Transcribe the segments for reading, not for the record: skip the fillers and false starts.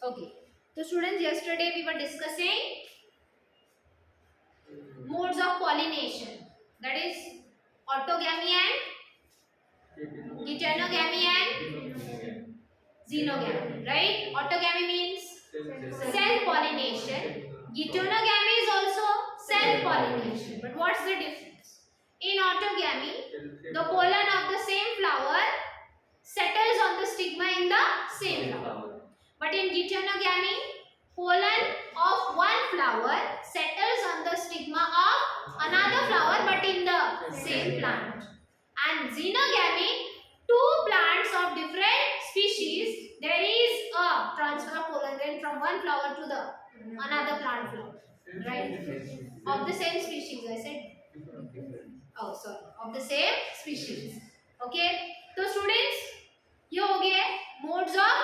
Okay. So students, yesterday we were discussing modes of pollination. That is autogamy and heterogamy and xenogamy. Right? Autogamy means self-pollination. Heterogamy is also self-pollination. But what's the difference? In autogamy, the pollen of the same flower settles on the stigma in the same flower. But in heterogamy, pollen of one flower settles on the stigma of another flower but in the same plant. And xenogamy, two plants of different species, there is a transfer of pollen grain from one flower to the another plant flower. Right? Of the same species, I said. Oh, sorry. Of the same species. Okay. So students, ये हो गए modes of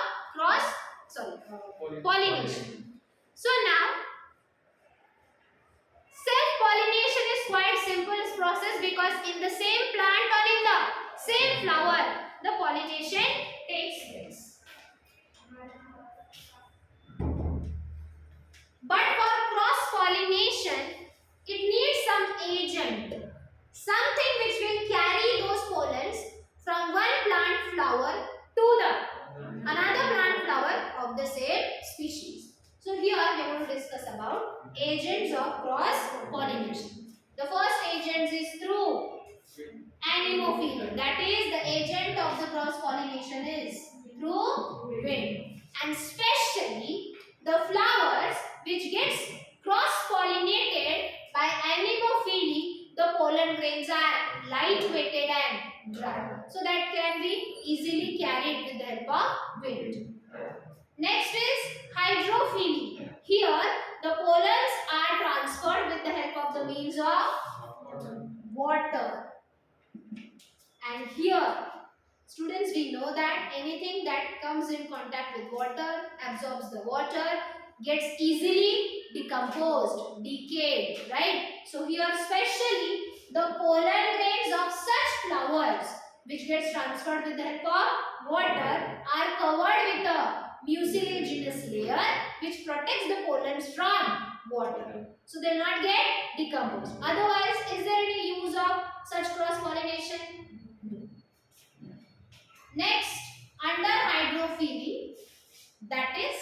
pollination. So now self pollination is quite simple process because in the same plant or in the same flower the pollination takes place. But for cross pollination it needs some agent, something which will carry those pollens from one plant flower to the another plant flower of the same species. So here we are going to discuss about agents of cross pollination. The first agent is through anemophila. That is the agent of the cross pollination is through wind. And especially the flowers which gets cross pollinated by anemophily, the pollen grains are light weighted and dry, so that can be easily carried with the help of wind. Next is hydrophily. Here the pollens are transferred with the help of the means of water. And here students, we know that anything that comes in contact with water absorbs the water, gets easily decomposed, decayed, right? So here especially the pollen grains of such flowers which gets transferred with the help of water are covered with a mucilaginous layer which protects the pollens from water. So they will not get decomposed. Otherwise, is there any use of such cross pollination? Next, under hydrophily, that is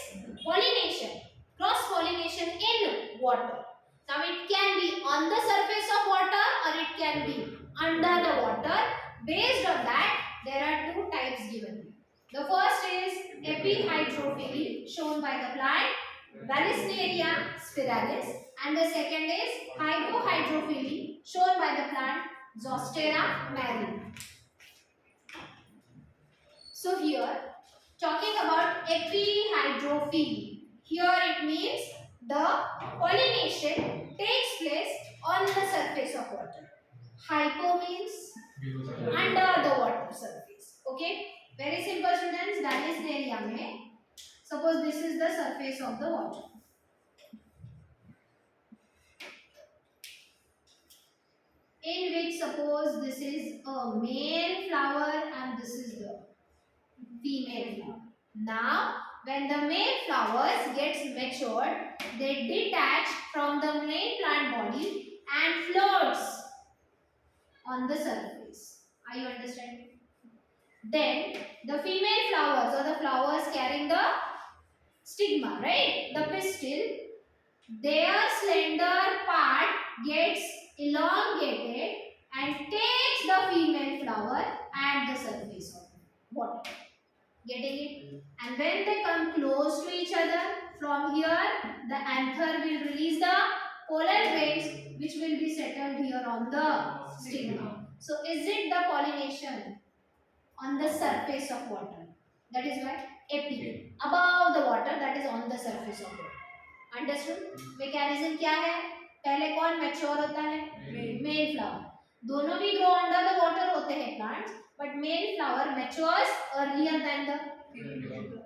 pollination, cross pollination in water. Now it can be on the surface of water or it can be under the water. Based on that, there are two types given. The first is epihydrophily, shown by the plant Vallisneria spiralis, and the second is hypohydrophily, shown by the plant Zostera marina. So here, talking about epihydrophily, here it means the pollination takes place on the surface of water. Hypo means under the water surface. Okay, very simple students. That is the area में. Suppose this is the surface of the water. In which suppose this is a male flower and this is the female flower. Now, when the male flowers gets matured, they detach from the main plant body and floats on the surface. Are you understanding? Then, the female flowers or the flowers carrying the stigma, right? The pistil, their slender part gets elongated and takes the female flower at the surface of water. Getting it? And when they come close to each other, from here the anther will release the pollen grains which will be settled here on the stigma. So is it the pollination on the surface of water? That is why epi, above the water, that is on the surface of water. Understood? Mechanism क्या है? पहले कौन mature होता है? Male flower. दोनों भी grow under the water होते हैं plants, but male flower matures earlier than the female.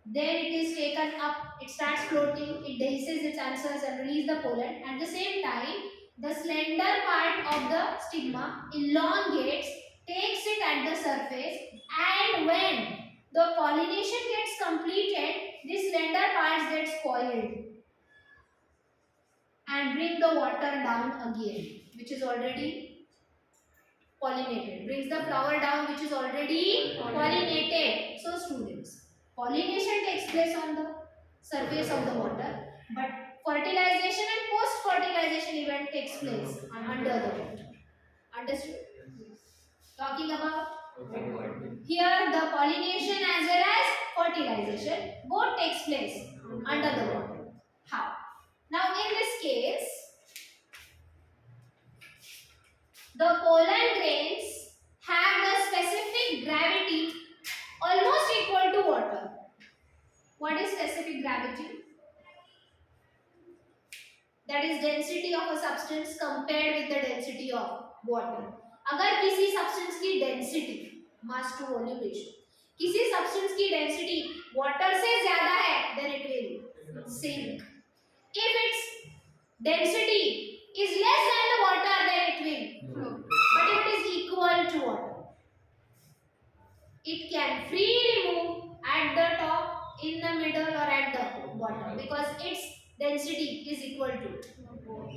Then it is taken up, it starts floating, it dehisces its anthers and release the pollen. At the same time, the slender part of the stigma elongates, takes it at the surface, and when the pollination gets completed, this slender parts get spoiled and bring the water down again, which is already pollinated. Brings the flower down, which is already pollinated. So students, pollination takes place on the surface of the water, but fertilization and post-fertilization event takes place under the water. Understood? Talking about here the pollination as well as fertilization both takes place under the water. How? Now in this case, the pollen grains have the specific gravity almost equal to water. What is specific gravity? That is density of a substance compared with the density of water. अगर किसी substance की density mass to volume ratio किसी substance की density water से ज़्यादा है, then it will sink. If its density is less than the water, then it will float. But if it is equal to water, it can freely move at the top, in the middle, or at the bottom because its density is equal to.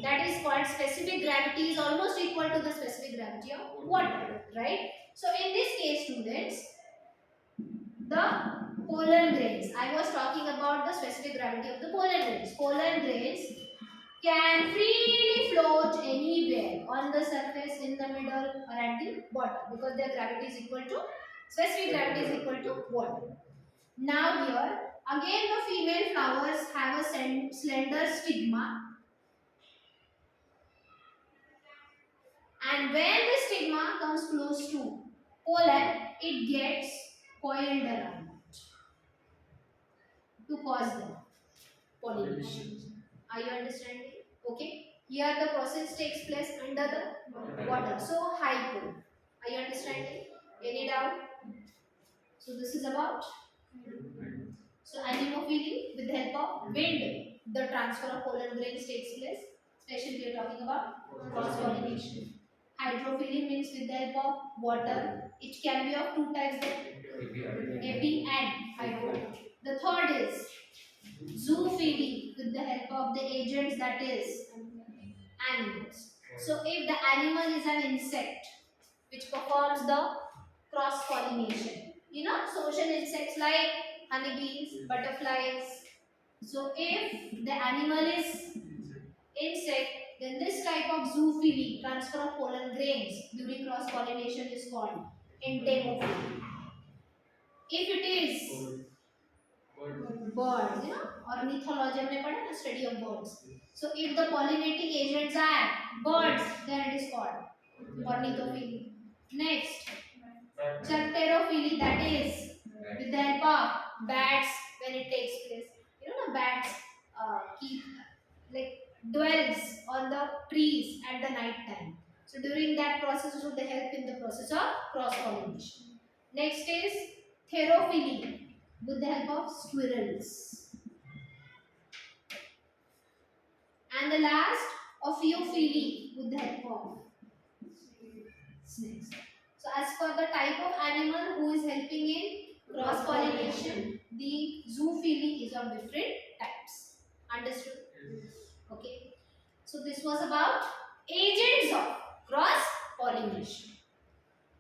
That is called specific gravity is almost equal to the specific gravity of water, right? So in this case, students, the pollen grains. I was talking about the specific gravity of the pollen grains. Pollen grains can freely float anywhere on the surface, in the middle, or at the bottom because their gravity is equal to, specific gravity is equal to water. Now here again the female flowers have a slender stigma, and when the stigma comes close to pollen, it gets coiled around to cause the pollination. Are you understanding? Okay. Here the process takes place under the water. So hypo. Are you understanding? Any doubt? So this is about. So anemophily, with the help of wind, the transfer of pollen grains takes place. Especially we are talking about cross pollination. Hydrophily means with the help of water. It can be of two types, epi and hydro. The third is zoophily, with the help of the agents, that is animals. So if the animal is an insect which performs the cross pollination, social insects like honeybees, butterflies. So if the animal is insect, then this type of zoophily, transfer of pollen grains during cross pollination, is called entomophily. If it is birds, ornithology हमने पढ़ा ना, study of birds. So if the pollinating agents are birds, then it is called ornithophily. Next, Chapterophily, that is with the help of bats when it takes place. Bats keep dwells on the trees at the night time. So during that process, also they help in the process of cross pollination. Next is Therophily, with the help of squirrels. And the last, Ophiophily, with the help of snakes. So as for the type of animal who is helping in cross pollination, the zoophily is of different types. Understood? Okay. So this was about agents of cross pollination.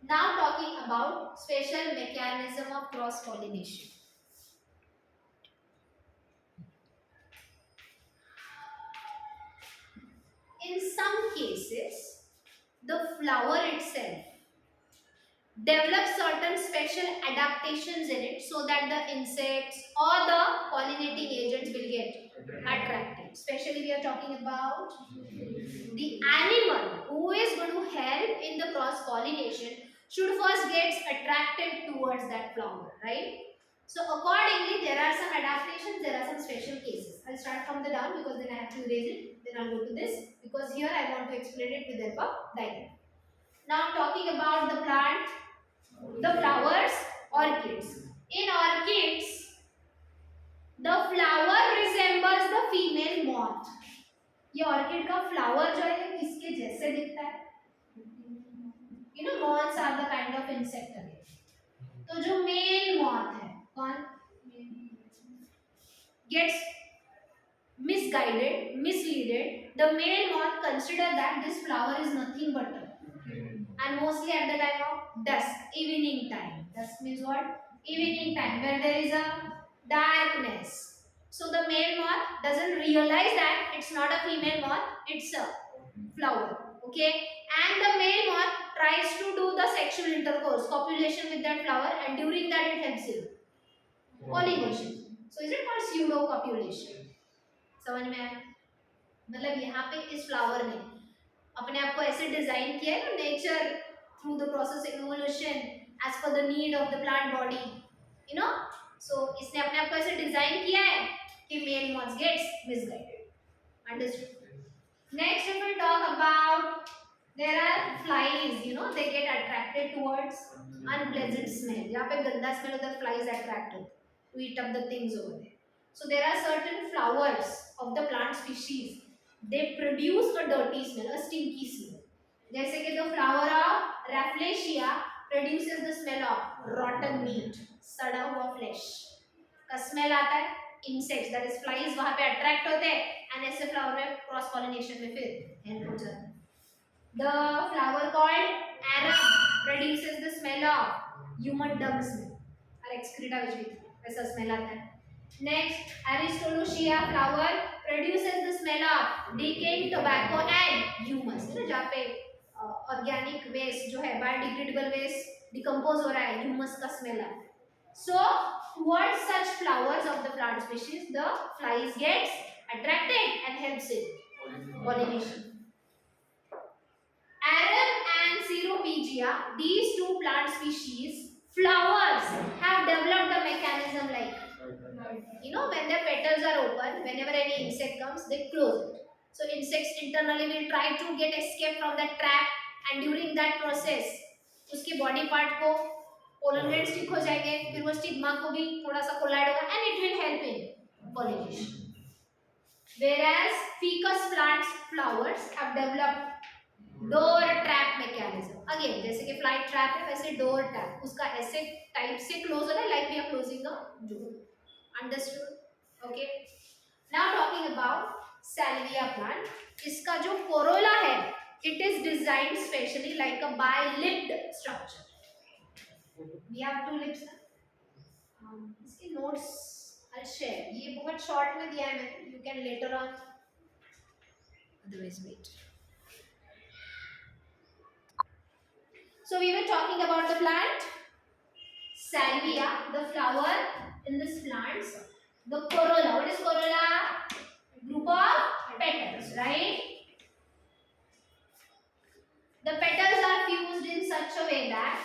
Now talking about special mechanism of cross pollination. In some cases, the flower itself develops certain special adaptations in it so that the insects or the pollinating agents will get attracted. Especially we are talking about the animal who is going to help in the cross pollination should first get attracted towards that flower, right? So accordingly, there are some adaptations, there are some special cases. I'll start from the down because then I have to erase it. Then I'll go to this because here I want to explain it with the help of diagram. Now talking about the plant, the flowers, orchids. In orchids, the flower resembles the female moth. ये orchid का flower जो है किसके जैसे दिखता है? Moths are the kind of insect again. तो जो मेल मॉथ है कौन? gets misguided, misleaded, the male moth consider that this flower is nothing but and mostly at the time of dusk, evening time. Dusk means what? Evening time, where there is a darkness. So the male moth doesn't realize that it's not a female moth, it's a flower. Okay, and the male moth tries to do the sexual intercourse, copulation with that flower, and during that it helps him pollination. So is it called pseudo copulation? समझ में आया? मतलब यहाँ पे इस flower ने अपने आप को ऐसे डिजाइन किया है ना, nature through the process evolution as per the need of the plant body, you know. So इसने अपने आप को ऐसे डिजाइन किया है कि male moths gets misguided. Understood. Next we will talk about there are flies, you know, they get attracted towards unpleasant smell. यहाँ पे गंदा स्मेल होता है, flies attracted to eat up the things over there. So there are certain flowers of the plant species. They produce a dirty smell, a stinky smell. जैसे कि the flower of Rafflesia produces the smell of rotten meat, सड़ा हुआ flesh का smell आता है. Insects, that is flies, वहाँ पे attract होते हैं and ऐसे flower में cross pollination में फिर help हो जाता है. The flower called arum produces the smell of human dung smell or excreta which we वैसा smell आता है. Next, Aristolochia flower produces the smell of decaying tobacco and humus. है ना, जहाँ पे organic waste जो है, biodegradable waste decompose हो रहा है, humus का smell आता है. So, towards such flowers of the plant species, the flies gets attracted and helps in pollination. Arum and Ceropegia, these two plant species, flowers have developed a mechanism like, you know, when their petals are open, whenever any insect comes, they close it. So insects internally will try to get escape from that trap, and during that process, उसके body part को pollen grains stick हो जाएंगे, फिर वो stigma को भी थोड़ा सा collide होगा, and it will help in pollination. Whereas ficus plants flowers have developed door trap mechanism. Again, जैसे कि fly trap है, वैसे door trap उसका ऐसे type से close होना है, like we are closing a door. Understood? Okay. Now talking about salvia plant. इसका जो corolla है, it is designed specially like a bi-lipped structure. We have two lips. इसके notes I'll share. ये बहुत short में दिया है मैंने. You can later on. Otherwise wait. So we were talking about the plant salvia, the flower in this plants. The corolla. What is corolla? Group of petals, right? The petals are fused in such a way that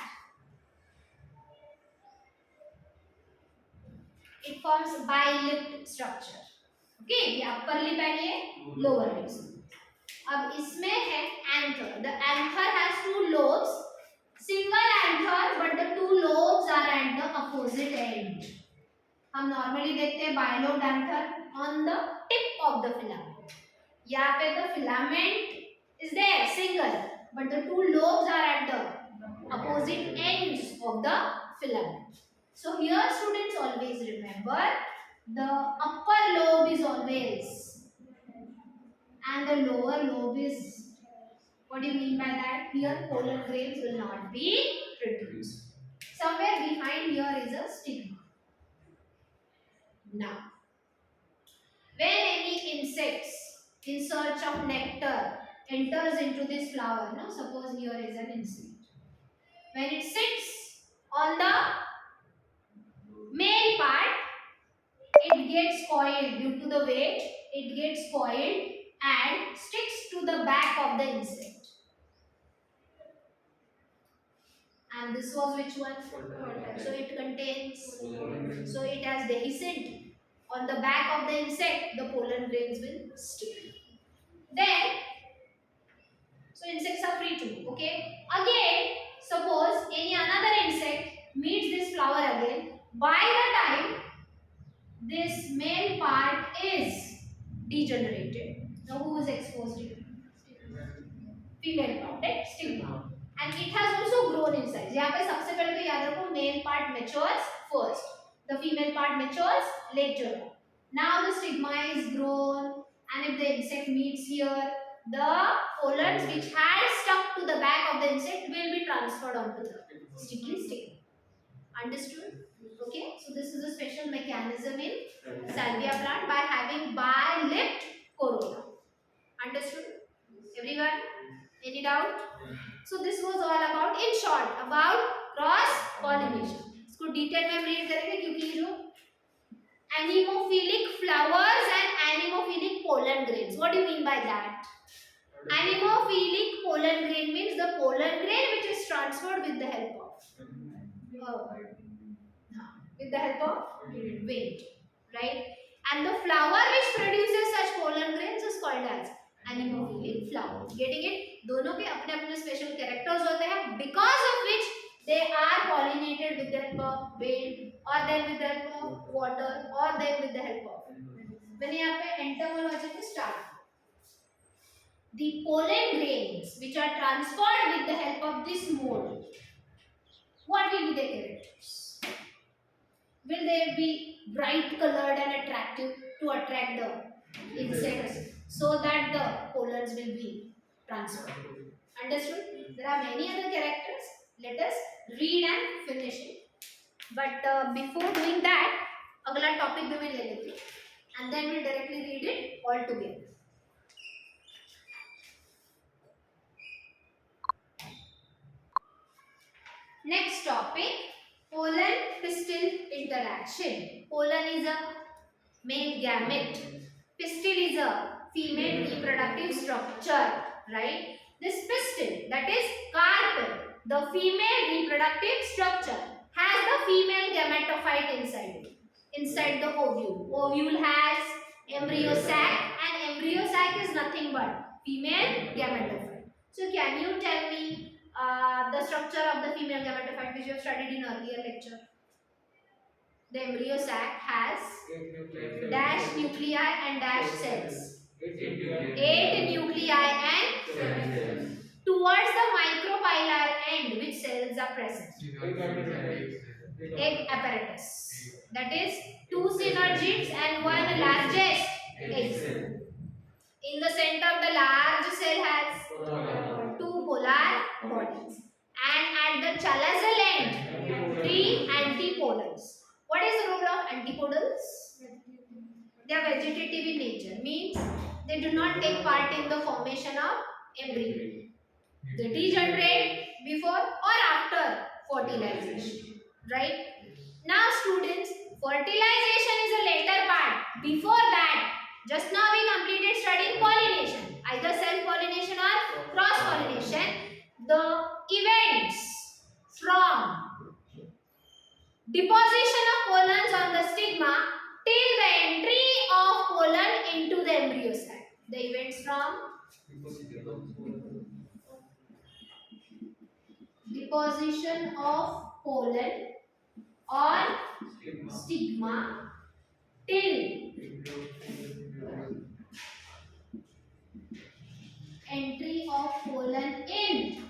it forms bi-lipped structure. Okay, ये upper lip and ये lower lips. अब इसमें है anther. The anther has two lobes. Single anther, but the two lobes are at the opposite end. हम normally देखते हैं bilobed anther on the tip of the filament. यहाँ पे the filament is there, single, but the two lobes are at the opposite ends of the filament. So here students always remember the upper lobe is always and the lower lobe is. What do you mean by that? Here pollen grains will not be produced. Somewhere behind here is a stigma. Now, when any insects in search of nectar enters into this flower, no, suppose here is an insect. When it sits on the male part, it gets coiled due to the weight. It gets coiled and sticks to the back of the insect. And this was which one? So it contains, so it has dehiscent. On the back of the insect, the pollen grains will stick. Then, so insects are free to move, okay? Again, suppose any another insect meets this flower again. By the time this male part is degenerated, now who is exposed here? Female part, right? Stigma. And it has also grown in size. यहाँ पे सबसे पहले तो याद रखो, male part matures first, the female part matures later. Now the stigma is grown, and if the insect meets here, the pollens which had stuck to the back of the insect will be transferred onto the sticky stigma. Understood? Okay, so this is a special mechanism in salvia plant by having bi-lipped corolla. Understood? Everyone? Any doubt? So this was all about, in short, about cross pollination. इसको detail में read करेंगे क्योंकि ये जो anemophilic flowers and anemophilic pollen grains. What do you mean by that? Anemophilic pollen grain means the pollen grain which is transferred with the help of wind, right? And the flower which produces such pollen grains is called as anemophilic flower. Getting it? दोनों के अपने अपने special characters होते हैं, because of which they are pollinated with the help of wind, or then with the help of water, or then with the help of. मैंने यहाँ पे entomology को start. The pollen grains which are transferred with the help of this mode, what will be their characters? Will they be bright colored and attractive to attract the insects so that the pollens will be transferred? Understood? There are many other characters. Let us read and finish it. But before doing that, अगला topic भी मैं ले लेती हूँ, and then we'll directly read it all together. Next topic, pollen pistil interaction. Pollen is a male gamete. Pistil is a female reproductive structure, right? This pistil, that is carpel, the female reproductive structure, has the female gametophyte inside it, inside the ovule. Ovule has embryo sac, and embryo sac is nothing but female gametophyte. So can you tell me the structure of the female gametophyte which you have studied in earlier lecture? The embryo sac has dash nuclei and dash cells. 8 nuclei and towards the micropylar end, which cells are present? Egg apparatus. That is 2 synergids and 1 largest egg cell. In the center, the large cell has 2 polar bodies, and at the chalazal end, 3 antipodals. What is the role of antipodals? They are vegetative in nature, means they do not take part in the formation of embryo. They degenerate before or after fertilization, right? Now students, fertilization is a later part. Before that, just now we completed studying pollination, either self-pollination or cross-pollination. The events from deposition of pollens on the stigma till the entry of pollen into the embryo sac. The events from deposition of pollen on stigma till entry of pollen in.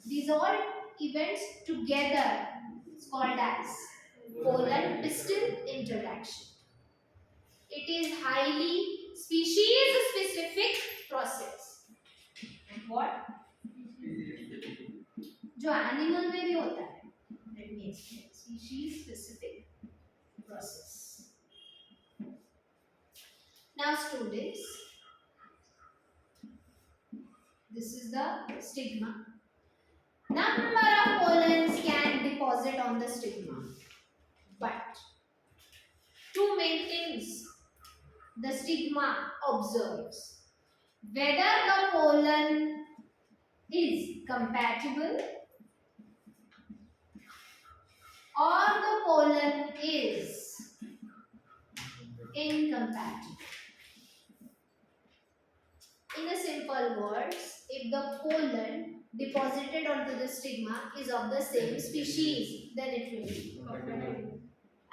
These all events together is called as pollen pistil interaction. It is highly species specific process. And what? जो animal में भी होता है. Let me explain. Species specific process. Now students, this is the stigma. Number of pollens can deposit on the stigma, but two main things the stigma observes: whether the pollen is compatible or the pollen is incompatible. In a simple words, if the pollen deposited onto the stigma is of the same species, then it will be compatible.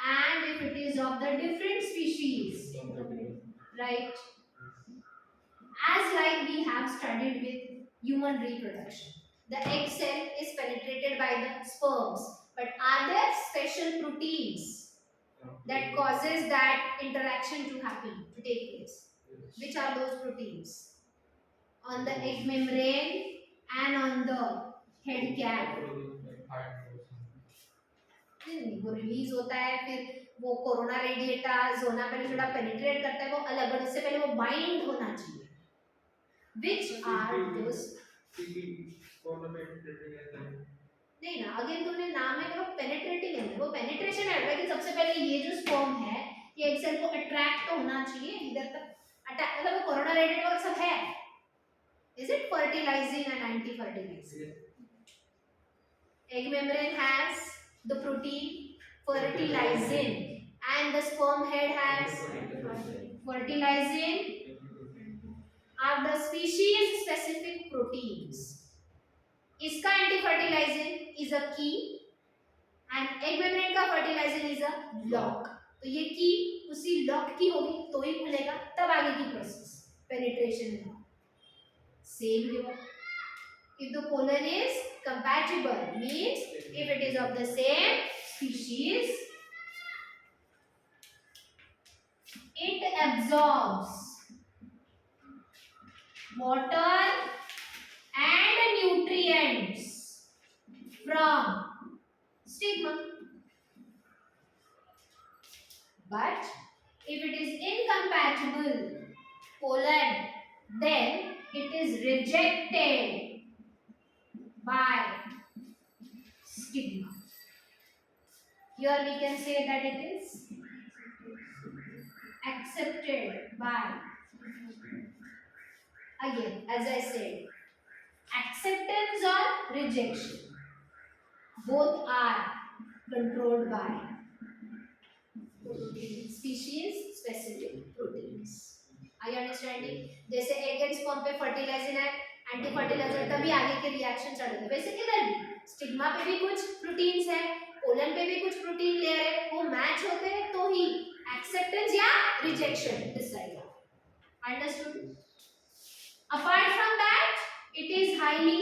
And if it is of the different species, right? As like we have studied with human reproduction, the egg cell is penetrated by the sperms, But are there special proteins that causes that interaction to happen, to take place? Which are those proteins? On the egg membrane and on the head cap. नहीं, वो release होता है, फिर वो corona radiata जोना पहले थोड़ा penetrate करता है, वो अलग, और उससे पहले वो बाइंड होना चाहिए. Which are those? नहीं ना, अगेन तुमने नाम है वो पेनिट्रेटिंग है, वो पेनिट्रेशन है कि सबसे पहले ये जो स्पर्म है ये एग सेल को अट्रैक्ट तो होना चाहिए इधर तक, अटैक मतलब वो कोरोना रेडिएट और सब है. Is it fertilizing and anti-fertilizing? Egg membrane has the protein fertilizing and the sperm head has fertilizing are the species specific proteins. इसका anti-fertilizing is a key and egg membrane का fertilizing is a lock. तो ये की उसी lock की होगी तो ही खुलेगा, तब आगे की प्रोसेस penetration है. Same here. If the pollen is compatible, means if it is of the same species, it absorbs water and nutrients from stigma. But if it is incompatible pollen, then it is rejected by stigma. Here we can say that it is accepted by, again as I said, acceptance or rejection, both are controlled by species specific proteins. Are you understanding? जैसे egg and sperm पे fertiliser है, anti fertiliser, तभी आगे के reaction start होते हैं. वैसे इधर भी स्टिग्मा पे भी कुछ प्रोटीन्स है, पोलन पे भी कुछ प्रोटीन लेयर है, वो मैच होते हैं तो ही एक्सेप्टेंस या rejection decide. Understood? Apart from that it is highly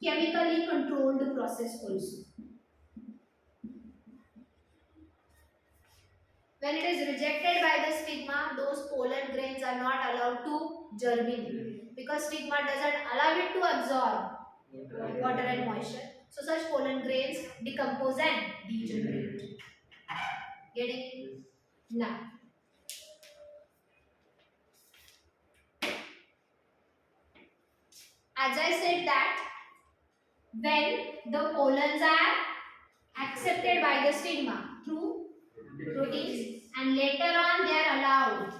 chemically controlled process also. When it is rejected by the stigma, those pollen grains are not allowed to germinate because stigma doesn't allow it to absorb water and moisture. So such pollen grains decompose and degenerate. Getting it? Now, as I said that when the pollens are accepted by the stigma through proteins and later on they are allowed,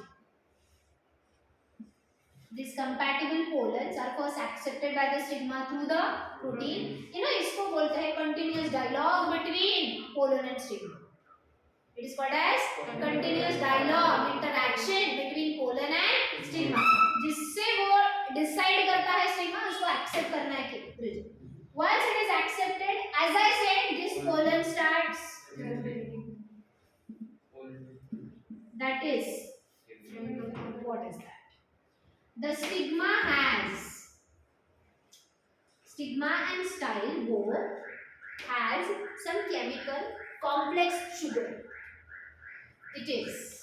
these compatible pollens are first accepted by the stigma through the protein. You know, इसको बोलते हैं continuous dialogue between pollen and stigma. It is called as continuous dialogue, interaction between pollen and stigma, जिससे वो decide करता है stigma उसको accept करना है कि once it is accepted, as I said, this pollen starts. That is, what is that? The stigma and style both has some chemical complex sugar. It is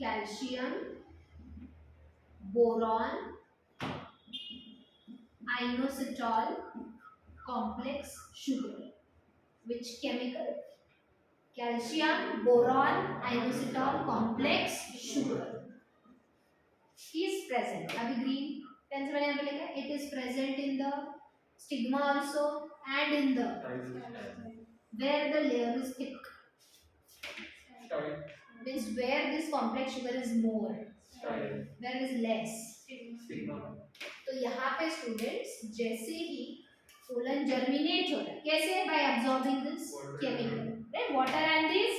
calcium, boron, inositol complex sugar. Which chemical? Calcium, boron, inositol complex sugar is present. Abhi green pencil वाले यहाँ पे लिखा है. It is present in the stigma also and in the where the layer is thick. Means where this complex sugar is more, where is less. तो यहाँ पे students जैसे ही pollen germinate हो रहा है, कैसे? By absorbing this chemical, right? Water and this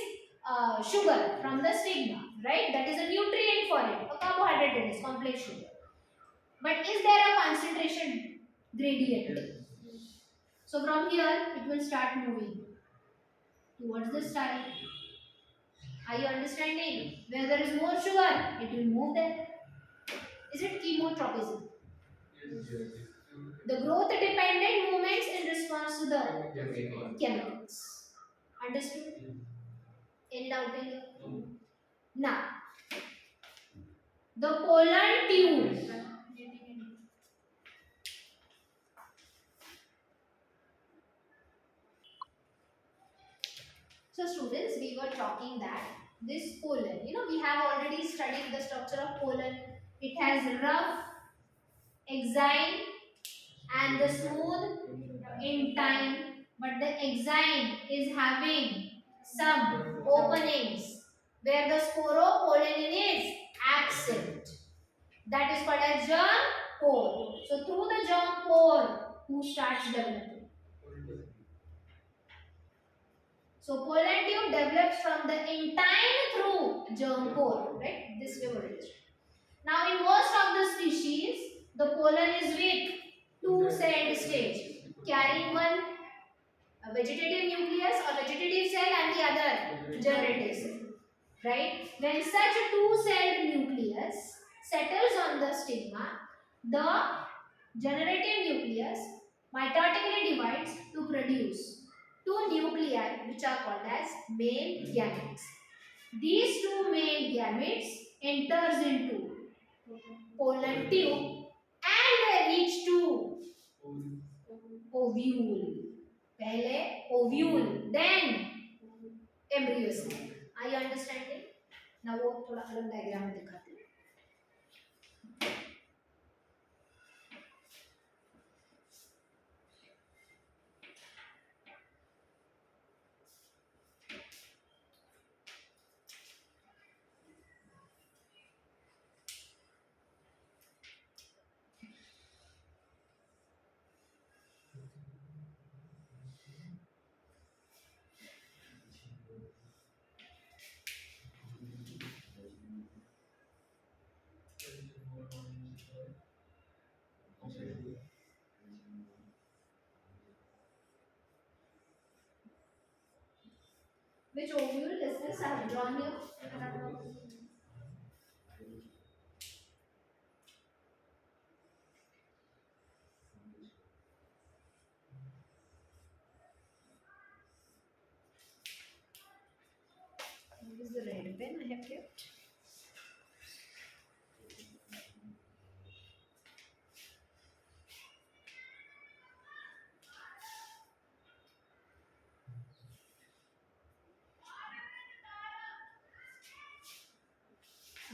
sugar from the stigma, right? That is a nutrient for it, a carbohydrate it is, complex sugar. But is there a concentration gradient? So from here it will start moving towards the style. Are you understanding? Where there is more sugar, it will move there. Is it chemotropism? The growth dependent movements in response to the chemicals. Understood? Any doubt in here? Now, the pollen tube. So students, we were talking that this pollen, we have already studied the structure of pollen. It has rough, exine and the smooth intine, but the exine is having some openings where the sporopollen is absent. That is called as germ pore. So through the germ pore, who starts developing? So pollen tube develops from the intine through germ pore, right? This way what it is. Now in most of the species, the pollen is with two-celled stage, carrying one a vegetative nucleus or vegetative cell and the other generative cell, right? When such a two-celled nucleus settles on the stigma, the generative nucleus mitotically divides to produce two nuclei which are called as male gametes. These two male gametes enters into pollen tube and reach to ovule. पहले ovule, then embryo cell. Are you understanding? Now वो थोड़ा अलग diagram में दिखाते हैं. Which ovule is this? I have drawn here. This is the red pen I have kept.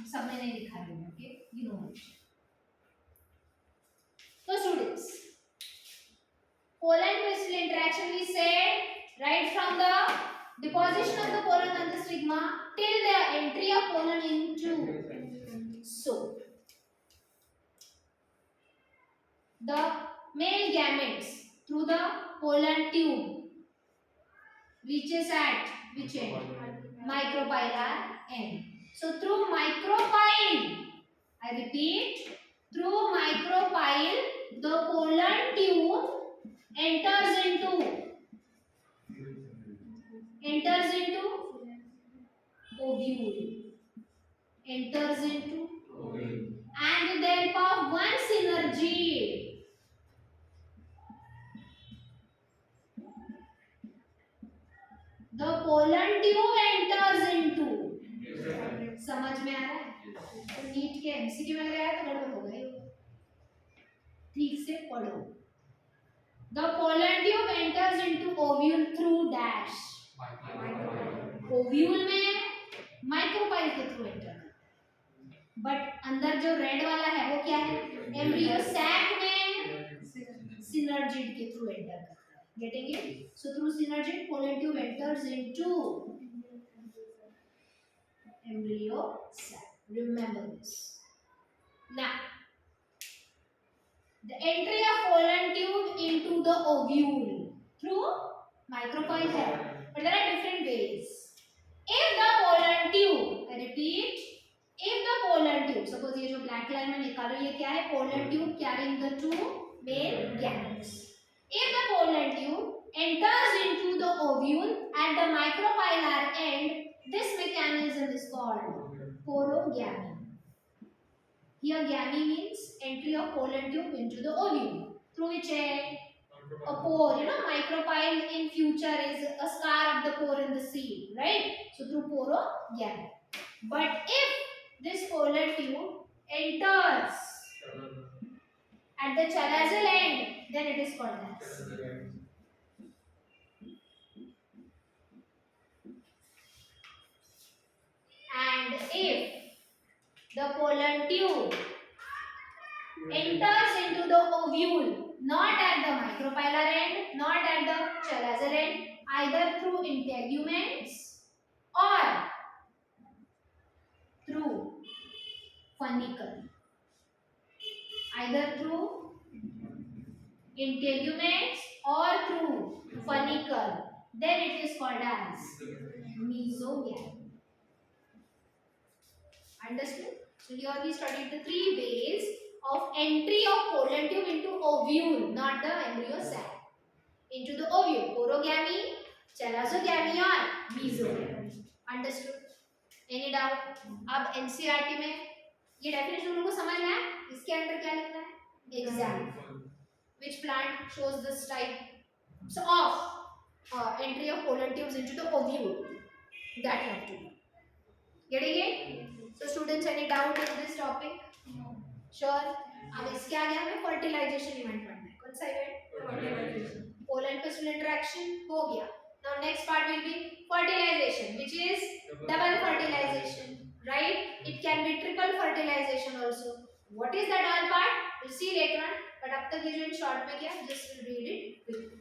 सब मैंने लिखा है, okay? You know it. So students, pollen crystal interaction we said right from the deposition of the pollen on the stigma till the entry of pollen into so the male gametes through the pollen tube reaches at which end? Micropylar end. So through micropyle, I repeat, through micropyle, the pollen tube enters into ovule. Enters into ovule. And with the help of one synergy, the pollen tube enters into. समझ में आ रहा है? तो NEET के MCQ में गया तो गड़बड़ हो गई. ठीक से पढ़ो. The pollen tube enters into ovule through dash. ovule में micropyle के थ्रू एंटर करता है. बट अंदर जो रेड वाला है वो क्या है? एम्ब्रियो सैक में synergid के थ्रू एंटर करता है. Getting it? So through synergid, pollen tube enters into embryo sac. Remember this. Now, the entry of pollen tube into the ovule through micropyle है, but there are different ways. If the pollen tube, I repeat, if the pollen tube, suppose ये जो black line में निकालो ये क्या है? Pollen tube carrying the two male gametes. If the pollen tube enters into the ovule at the micropylar end, this mechanism is called porogamy. Here gamete means entry of pollen tube into the ovule. Through which a pore, micropyle in future is a scar of the pore in the seed, right? So through porogamy. But if this pollen tube enters at the chalazal end, then it is called as. And if the pollen tube enters into the ovule, not at the micropylar end, not at the chalazal end, either through integuments or through funicle. Either through integuments or through funicle, then it is called as mesogamy. Understood? So here we studied the three ways of entry of pollen tube into ovule, not the embryo sac. Into the ovule, porogamy, chalazogamy or mesogamy. Understood? Any doubt? अब NCERT में ये definition लोगों को समझ में आया? इसके अंदर क्या लिखना है? Example. Which plant shows this type? So of entry of pollen tubes into the ovule. That you have to do. Getting it? So students, any doubt in this topic? Sure. अब इसके आगे हमें fertilization event पढ़ना है. कौन सा event? Fertilization. Pollen pistil interaction हो गया. Now next part will be fertilization, which is double fertilization, right? It can be triple fertilization also. What is that all part? We'll see later on. But अब तक ये जो in short में किया, just read it quickly.